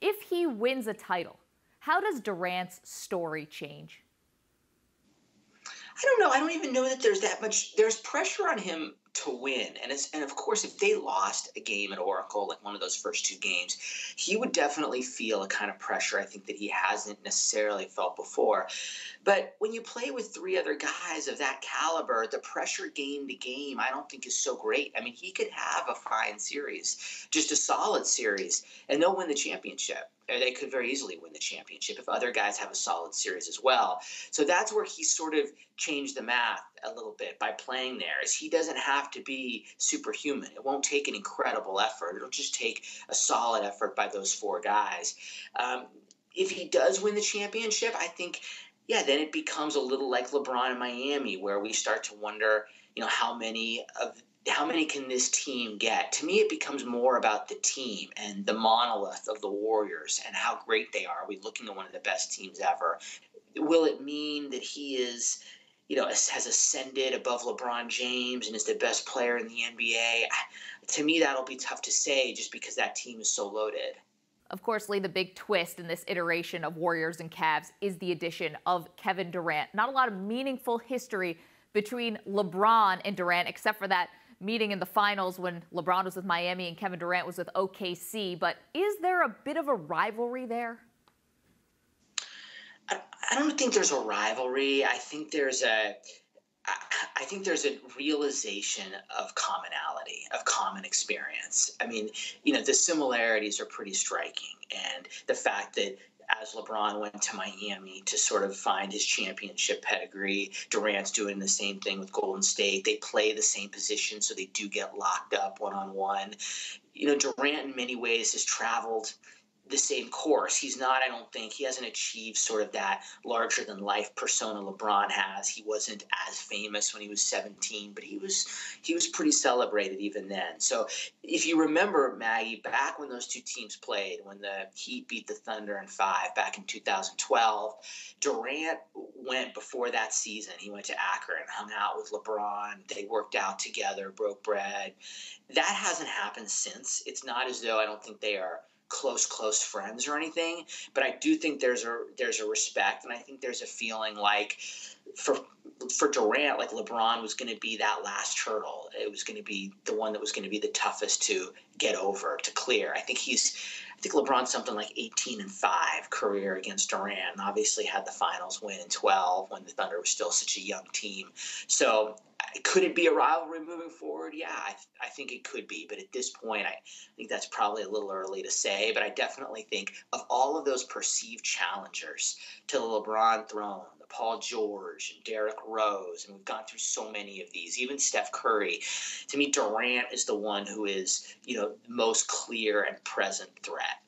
If he wins a title, how does Durant's story change? I don't know. I don't even know that there's that much. There's pressure on him to win, and of course, if they lost a game at Oracle, like one of those first two games, he would definitely feel a kind of pressure. I think that he hasn't necessarily felt before. But when you play with three other guys of that caliber, the pressure game to game, I don't think is so great. I mean, he could have a fine series, just a solid series, and they'll win the championship. Or they could very easily win the championship if other guys have a solid series as well. So that's where he sort of changed the math a little bit by playing there. Is he doesn't have to be superhuman. It won't take an incredible effort. It'll just take a solid effort by those four guys. If he does win the championship, I think, yeah, then it becomes a little like LeBron in Miami, where we start to wonder, how many can this team get? To me, it becomes more about the team and the monolith of the Warriors and how great they are. We're looking at one of the best teams ever. Will it mean that he is, has ascended above LeBron James and is the best player in the NBA? To me, that'll be tough to say just because that team is so loaded. Of course, Lee, the big twist in this iteration of Warriors and Cavs is the addition of Kevin Durant. Not a lot of meaningful history between LeBron and Durant, except for that meeting in the finals when LeBron was with Miami and Kevin Durant was with OKC. But is there a bit of a rivalry there? I don't think there's a rivalry. I think there's a realization of commonality, of common experience. I mean, the similarities are pretty striking. And the fact that as LeBron went to Miami to sort of find his championship pedigree, Durant's doing the same thing with Golden State. They play the same position, so they do get locked up one-on-one. Durant in many ways has traveled the same course. He's not, I don't think, he hasn't achieved sort of that larger than life persona LeBron has. He wasn't as famous when he was 17, but he was pretty celebrated even then. So if you remember, Maggie, back when those two teams played, when the Heat beat the Thunder in 5 back in 2012, Durant went before that season. He went to Akron, hung out with LeBron. They worked out together, broke bread. That hasn't happened since. It's not as though I don't think they are close friends or anything, but I do think there's a respect, and I think there's a feeling like for Durant, like LeBron was going to be that last hurdle. It was going to be the one that was going to be the toughest to get over, to clear. I think LeBron's something like 18-5 career against Durant, and obviously had the finals win in 12 when the Thunder was still such a young team. So could it be a rivalry moving forward? Yeah, I think it could be. But at this point, I think that's probably a little early to say. But I definitely think of all of those perceived challengers to the LeBron throne, the Paul George and Derrick Rose, and we've gone through so many of these, even Steph Curry. To me, Durant is the one who is, the most clear and present threat.